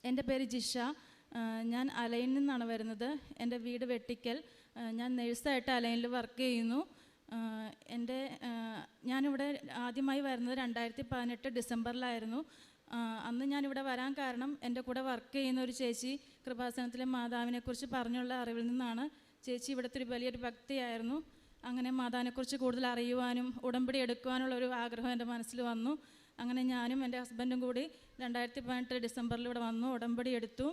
എൻ്റെ പേര് ജിഷ. ഞാൻ അലൈനിൽ നിന്നാണ് വരുന്നത്. എൻ്റെ വീട് വെട്ടിക്കൽ. ഞാൻ നേഴ്സായിട്ട് അലൈനിൽ വർക്ക് ചെയ്യുന്നു. ഞാനിവിടെ ആദ്യമായി വരുന്നത് 2018 ഡിസംബറിലായിരുന്നു. അന്ന് ഞാനിവിടെ വരാൻ കാരണം എൻ്റെ കൂടെ വർക്ക് ചെയ്യുന്ന ഒരു ചേച്ചി കൃപാസനത്തിലെ മാതാവിനെക്കുറിച്ച് പറഞ്ഞുള്ള അറിവിൽ നിന്നാണ്. ചേച്ചി ഇവിടുത്തെ ഒരു വലിയൊരു ഭക്തിയായിരുന്നു. അങ്ങനെ മാതാവിനെക്കുറിച്ച് കൂടുതൽ അറിയുവാനും ഉടമ്പടി എടുക്കുവാനുള്ളൊരു ആഗ്രഹം എൻ്റെ മനസ്സിൽ വന്നു. അങ്ങനെ ഞാനും എൻ്റെ ഹസ്ബൻഡും കൂടി 2018 ഡിസംബറിൽ ഇവിടെ വന്നു, ഉടമ്പടി എടുത്തു.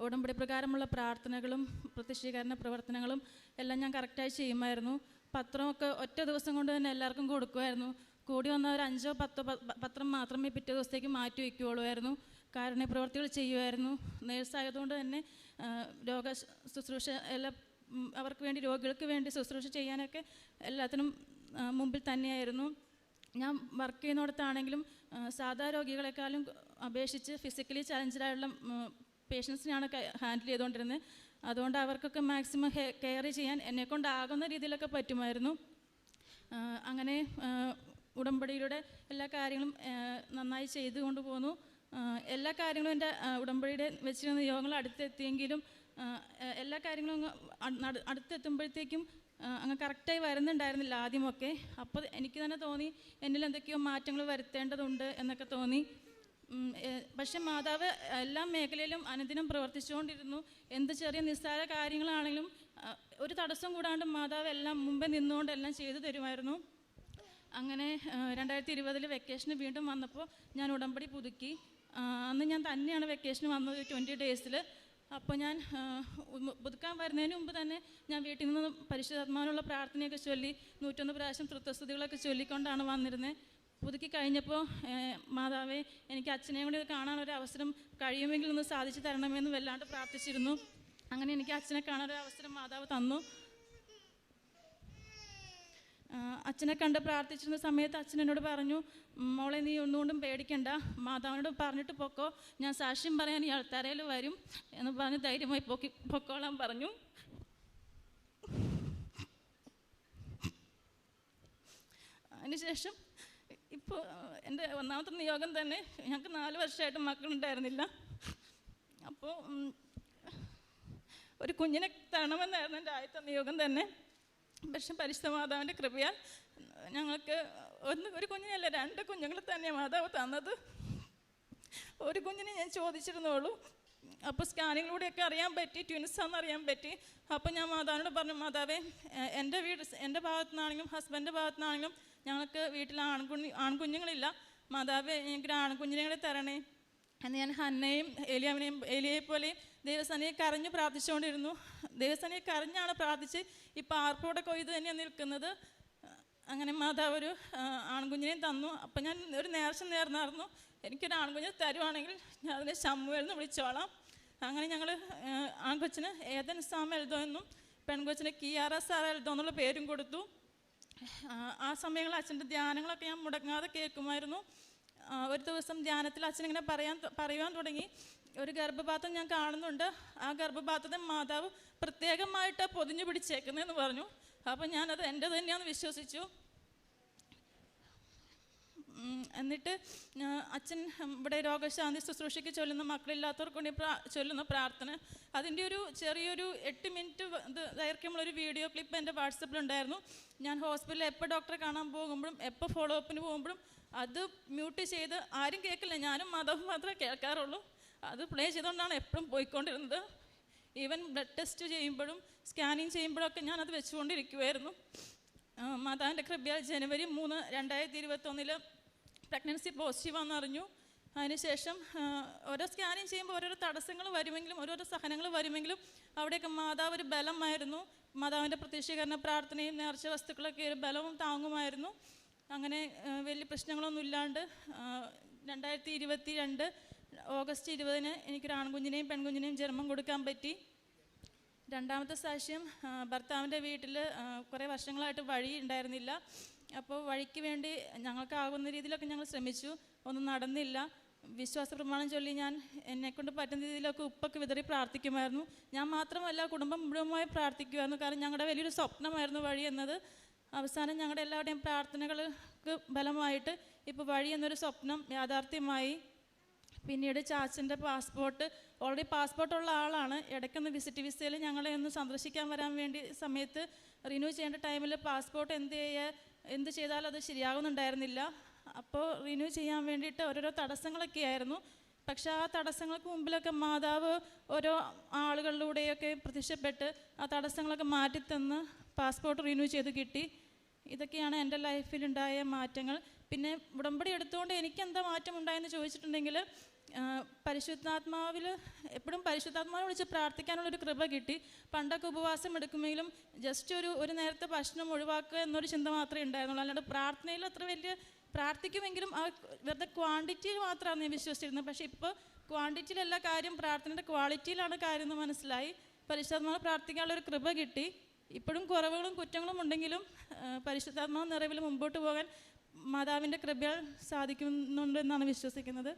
ഉടമ്പടി പ്രകാരമുള്ള പ്രാർത്ഥനകളും പ്രത്യക്ഷീകരണ പ്രവർത്തനങ്ങളും എല്ലാം ഞാൻ കറക്റ്റായി ചെയ്യുമായിരുന്നു. പത്രമൊക്കെ ഒറ്റ ദിവസം കൊണ്ട് തന്നെ എല്ലാവർക്കും കൊടുക്കുമായിരുന്നു. കൂടി വന്ന ഒരു 5-10 പത്രം മാത്രമേ പിറ്റേ ദിവസത്തേക്ക് മാറ്റി വയ്ക്കുകയുള്ളൂ. കാരുണ്യ പ്രവർത്തികൾ ചെയ്യുമായിരുന്നു. നേഴ്സായതുകൊണ്ട് തന്നെ രോഗ ശുശ്രൂഷ എല്ലാം അവർക്ക് വേണ്ടി, രോഗികൾക്ക് വേണ്ടി ശുശ്രൂഷ ചെയ്യാനൊക്കെ എല്ലാത്തിനും മുമ്പിൽ തന്നെയായിരുന്നു. ഞാൻ വർക്ക് ചെയ്യുന്നിടത്താണെങ്കിലും സാധാ രോഗികളെക്കാളും അപേക്ഷിച്ച് ഫിസിക്കലി ചലഞ്ചഡായുള്ള പേഷ്യൻസിനെയാണ് ഹാൻഡിൽ ചെയ്തുകൊണ്ടിരുന്നത്. അതുകൊണ്ട് അവർക്കൊക്കെ മാക്സിമം കെയർ ചെയ്യാൻ എന്നെക്കൊണ്ടാകുന്ന രീതിയിലൊക്കെ പറ്റുമായിരുന്നു. അങ്ങനെ ഉടമ്പടിയിലൂടെ എല്ലാ കാര്യങ്ങളും നന്നായി ചെയ്തു കൊണ്ടുപോന്നു. എല്ലാ കാര്യങ്ങളും എൻ്റെ ഉടമ്പടിയുടെ വെച്ചിരുന്ന യോഗങ്ങൾ അടുത്തെത്തിയെങ്കിലും എല്ലാ കാര്യങ്ങളും അടുത്തെത്തുമ്പോഴത്തേക്കും അങ്ങ് കറക്റ്റായി വരുന്നുണ്ടായിരുന്നില്ല ആദ്യമൊക്കെ. അപ്പോൾ എനിക്ക് തന്നെ തോന്നി എന്നിൽ എന്തൊക്കെയോ മാറ്റങ്ങൾ വരുത്തേണ്ടതുണ്ട് എന്നൊക്കെ തോന്നി. പക്ഷെ മാതാവ് എല്ലാ മേഖലയിലും അനുദിനം പ്രവർത്തിച്ചുകൊണ്ടിരുന്നു. എന്ത് ചെറിയ നിസ്സാര കാര്യങ്ങളാണെങ്കിലും ഒരു തടസ്സം കൂടാണ്ട് മാതാവ് എല്ലാം മുമ്പേ നിന്നുകൊണ്ട് എല്ലാം ചെയ്തു തരുമായിരുന്നു. അങ്ങനെ 2020 വെക്കേഷന് വീണ്ടും വന്നപ്പോൾ ഞാൻ ഉടമ്പടി പുതുക്കി. അന്ന് ഞാൻ തന്നെയാണ് വെക്കേഷന് വന്നത് 20 ഡേയ്സിൽ. അപ്പോൾ ഞാൻ പുതുക്കാൻ വരുന്നതിന് മുമ്പ് തന്നെ ഞാൻ വീട്ടിൽ നിന്ന് പരിശുദ്ധാത്മാവിനുള്ള പ്രാർത്ഥനയൊക്കെ ചൊല്ലി 101 പ്രാവശ്യം തൃത്വസ്തുതികളൊക്കെ ചൊല്ലിക്കൊണ്ടാണ് വന്നിരുന്നത്. പുതുക്കി കഴിഞ്ഞപ്പോൾ മാതാവേ, എനിക്ക് അച്ഛനെയും കൂടി കാണാനൊരു അവസരം കഴിയുമെങ്കിൽ ഒന്ന് സാധിച്ചു തരണമെന്ന് വല്ലാണ്ട് പ്രാർത്ഥിച്ചിരുന്നു. അങ്ങനെ എനിക്ക് അച്ഛനെ കാണാനൊരു അവസരം മാതാവ് തന്നു. അച്ഛനെ കണ്ട് പ്രാർത്ഥിച്ചിരുന്ന സമയത്ത് അച്ഛൻ എന്നോട് പറഞ്ഞു, മോളെ നീ ഒന്നുകൊണ്ടും പേടിക്കണ്ട, മാതാവിനോട് പറഞ്ഞിട്ട് പൊക്കോ, ഞാൻ സാക്ഷ്യം പറയാൻ ഈ ആൾത്താരയിൽ വരും എന്ന് പറഞ്ഞ് ധൈര്യമായി പൊക്കോളാൻ പറഞ്ഞു. അതിനുശേഷം ഇപ്പോൾ എൻ്റെ ഒന്നാമത്തെ നിയോഗം തന്നെ, ഞങ്ങൾക്ക് 4 വർഷമായിട്ട് മക്കളുണ്ടായിരുന്നില്ല. അപ്പോൾ ഒരു കുഞ്ഞിനെ തരണമെന്നായിരുന്നു എൻ്റെ ആദ്യത്തെ നിയോഗം തന്നെ. പക്ഷെ പരിശുദ്ധ മാതാവിൻ്റെ കൃപയാൽ ഞങ്ങൾക്ക് ഒരു കുഞ്ഞിനല്ല 2 കുഞ്ഞുങ്ങൾ തന്നെ മാതാവ് തന്നത്. ഒരു കുഞ്ഞിനെ ഞാൻ ചോദിച്ചിരുന്നുള്ളൂ. അപ്പോൾ സ്കാനിങ്ങിലൂടെയൊക്കെ അറിയാൻ പറ്റി ട്വിൻസാണെന്ന് അറിയാൻ പറ്റി. അപ്പോൾ ഞാൻ മാതാവിനോട് പറഞ്ഞു, മാതാവേ, എൻ്റെ ഭാഗത്തു നിന്നാണെങ്കിലും ഹസ്ബൻഡിൻ്റെ ഭാഗത്തു നിന്നാണെങ്കിലും ഞങ്ങൾക്ക് വീട്ടിൽ ആൺകുഞ്ഞുങ്ങളില്ല. മാതാവേ, എനിക്കൊരു ആൺകുഞ്ഞിനെ കൂടെ തരണേ എന്ന് ഞാൻ ഹന്നയും ഏലിയയെ പോലെയും ദൈവസേനയെ കരഞ്ഞ് പ്രാർത്ഥിച്ചുകൊണ്ടിരുന്നു. ദൈവസേനയെ കരഞ്ഞാണ് പ്രാർത്ഥിച്ച് ഇപ്പോൾ ആർപ്പോടെ കൊയ്ത് തന്നെയാണ് നിൽക്കുന്നത്. അങ്ങനെ മാതാവ് ഒരു ആൺകുഞ്ഞിനെയും തന്നു. അപ്പം ഞാൻ ഒരു നേർന്നായിരുന്നു, എനിക്കൊരു ആൺകുഞ്ഞിനെ തരുവാണെങ്കിൽ ഞാൻ അതിനെ ശമ്മുവേൽ എന്ന് വിളിച്ചോളാം. അങ്ങനെ ഞങ്ങൾ ആൺകൊച്ചിന് ഏതൻ സാം എൽദോ എന്നും പെൺകൊച്ചിന് കിയാറ സാറ എൽദോ എന്നുള്ള പേരും കൊടുത്തു. ആ സമയങ്ങളിൽ അച്ഛൻ്റെ ധ്യാനങ്ങളൊക്കെ ഞാൻ മുടങ്ങാതെ കേൾക്കുമായിരുന്നു. ഒരു ദിവസം ധ്യാനത്തിൽ അച്ഛനിങ്ങനെ പറയുവാൻ തുടങ്ങി, ഒരു ഗർഭപാത്രം ഞാൻ കാണുന്നുണ്ട്, ആ ഗർഭപാത്രത്തെ മാതാവ് പ്രത്യേകമായിട്ട് പൊതിഞ്ഞു പിടിച്ചേക്കുന്നതെന്ന് പറഞ്ഞു. അപ്പം ഞാനത് എൻ്റെ തന്നെയാണെന്ന് വിശ്വസിച്ചു. എന്നിട്ട് അച്ഛൻ ഇവിടെ രോഗശാന്തി ശുശ്രൂഷയ്ക്ക് ചൊല്ലുന്ന മക്കളില്ലാത്തവർക്ക് വേണ്ടി ചൊല്ലുന്ന പ്രാർത്ഥന, അതിൻ്റെ ഒരു ചെറിയൊരു 8 മിനിറ്റ് ദൈർഘ്യമുള്ളൊരു വീഡിയോ ക്ലിപ്പ് എൻ്റെ വാട്സപ്പിലുണ്ടായിരുന്നു. ഞാൻ ഹോസ്പിറ്റലിൽ എപ്പോൾ ഡോക്ടറെ കാണാൻ പോകുമ്പോഴും എപ്പോൾ ഫോളോ അപ്പിന് പോകുമ്പോഴും അത് മ്യൂട്ട് ചെയ്ത് ആരും കേൾക്കില്ല, ഞാനും മാതാവ് മാത്രമേ കേൾക്കാറുള്ളൂ. അത് പ്ലേ ചെയ്തുകൊണ്ടാണ് എപ്പോഴും പോയിക്കൊണ്ടിരുന്നത്. ഈവൻ ബ്ലഡ് ടെസ്റ്റ് ചെയ്യുമ്പോഴും സ്കാനിങ് ചെയ്യുമ്പോഴൊക്കെ ഞാനത് വെച്ചുകൊണ്ടിരിക്കുമായിരുന്നു. മാതാവിൻ്റെ കൃപയാൽ ജനുവരി 3, 2021 പ്രഗ്നൻസി പോസിറ്റീവാണെന്ന് അറിഞ്ഞു. അതിനുശേഷം ഓരോ സ്കാനിങ് ചെയ്യുമ്പോൾ ഓരോരോ തടസ്സങ്ങൾ വരുമെങ്കിലും ഓരോരോ സഹനങ്ങൾ വരുമെങ്കിലും അവിടെയൊക്കെ മാതാവ് ഒരു ബലമായിരുന്നു. മാതാവിൻ്റെ പ്രത്യക്ഷീകരണ പ്രാർത്ഥനയും നേർച്ച വസ്തുക്കളൊക്കെ ഒരു ബലവും താങ്ങുമായിരുന്നു. അങ്ങനെ വലിയ പ്രശ്നങ്ങളൊന്നും ഇല്ലാണ്ട് 2022 ഓഗസ്റ്റ് 20 എനിക്കൊരു ആൺകുഞ്ഞിനെയും പെൺകുഞ്ഞിനെയും ജന്മം കൊടുക്കാൻ പറ്റി. രണ്ടാമത്തെ സാക്ഷ്യം, ഭർത്താവിൻ്റെ വീട്ടിൽ കുറേ വർഷങ്ങളായിട്ട് വഴി ഉണ്ടായിരുന്നില്ല. അപ്പോൾ വഴിക്ക് വേണ്ടി ഞങ്ങൾക്കാകുന്ന രീതിയിലൊക്കെ ഞങ്ങൾ ശ്രമിച്ചു, ഒന്നും നടന്നില്ല. വിശ്വാസ പ്രമാണം ചൊല്ലി ഞാൻ എന്നെക്കൊണ്ട് പറ്റുന്ന രീതിയിലൊക്കെ ഉപ്പൊക്കെ വിതറി പ്രാർത്ഥിക്കുമായിരുന്നു. ഞാൻ മാത്രമല്ല, കുടുംബം മുഴുവനുമായി പ്രാർത്ഥിക്കുമായിരുന്നു. കാരണം ഞങ്ങളുടെ വലിയൊരു സ്വപ്നമായിരുന്നു വഴി എന്നത്. അവസാനം ഞങ്ങളുടെ എല്ലാവരുടെയും പ്രാർത്ഥനകൾക്ക് ബലമായിട്ട് ഇപ്പോൾ വഴി എന്നൊരു സ്വപ്നം യാഥാർത്ഥ്യമായി. പിന്നീട് ചാച്ചൻ്റെ പാസ്പോർട്ട്, ഓൾറെഡി പാസ്പോർട്ടുള്ള ആളാണ്. ഇടയ്ക്കൊന്ന് വിസിറ്റ് വിസയിൽ ഞങ്ങളെ ഒന്ന് സന്ദർശിക്കാൻ വരാൻ വേണ്ടി സമയത്ത് റിന്യൂ ചെയ്യേണ്ട ടൈമിൽ പാസ്പോർട്ട് എന്ത് ചെയ്താലും അത് ശരിയാകുന്നുണ്ടായിരുന്നില്ല. അപ്പോൾ റിന്യൂ ചെയ്യാൻ വേണ്ടിയിട്ട് ഓരോരോ തടസ്സങ്ങളൊക്കെ ആയിരുന്നു. പക്ഷേ ആ തടസ്സങ്ങൾക്ക് മുമ്പിലൊക്കെ മാതാവ് ഓരോ ആളുകളിലൂടെയൊക്കെ പ്രത്യക്ഷപ്പെട്ട് ആ തടസ്സങ്ങളൊക്കെ മാറ്റിത്തന്ന് പാസ്പോർട്ട് റിന്യൂ ചെയ്ത് കിട്ടി. ഇതൊക്കെയാണ് എൻ്റെ ലൈഫിലുണ്ടായ മാറ്റങ്ങൾ. പിന്നെ ഉടമ്പടി എടുത്തുകൊണ്ട് എനിക്കെന്താ മാറ്റം ഉണ്ടായെന്ന് ചോദിച്ചിട്ടുണ്ടെങ്കിൽ, പരിശുദ്ധാത്മാവിൽ എപ്പോഴും പരിശുദ്ധാത്മാവിനെ വിളിച്ച് പ്രാർത്ഥിക്കാനുള്ളൊരു കൃപ കിട്ടി. പണ്ടൊക്കെ ഉപവാസം എടുക്കുമെങ്കിലും ജസ്റ്റ് ഒരു നേരത്തെ ഭക്ഷണം ഒഴിവാക്കുക എന്നൊരു ചിന്ത മാത്രമേ ഉണ്ടായിരുന്നുള്ളൂ. അല്ലാണ്ട് പ്രാർത്ഥനയിൽ അത്ര വലിയ പ്രാർത്ഥിക്കുമെങ്കിലും ആ വെറുതെ ക്വാണ്ടിറ്റിയിൽ മാത്രമാണ് ഞാൻ വിശ്വസിച്ചിരുന്നത്. പക്ഷേ ഇപ്പോൾ ക്വാണ്ടിറ്റിയിലല്ല കാര്യം, പ്രാർത്ഥനയുടെ ക്വാളിറ്റിയിലാണ് കാര്യം എന്ന് മനസ്സിലായി. പരിശുദ്ധാത്മാവ് പ്രാർത്ഥിക്കാനുള്ളൊരു കൃപ കിട്ടി. ഇപ്പോഴും കുറവുകളും കുറ്റങ്ങളും ഉണ്ടെങ്കിലും പരിശുദ്ധാത്മാവ് നിറവിൽ മുമ്പോട്ട് പോകാൻ മാതാവിൻ്റെ കൃപയാൽ സാധിക്കുന്നുണ്ട് എന്നാണ് വിശ്വസിക്കുന്നത്.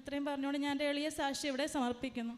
ഇത്രയും പറഞ്ഞുകൊണ്ട് ഞാൻ എൻ്റെ എളിയ സാക്ഷി ഇവിടെ സമർപ്പിക്കുന്നു.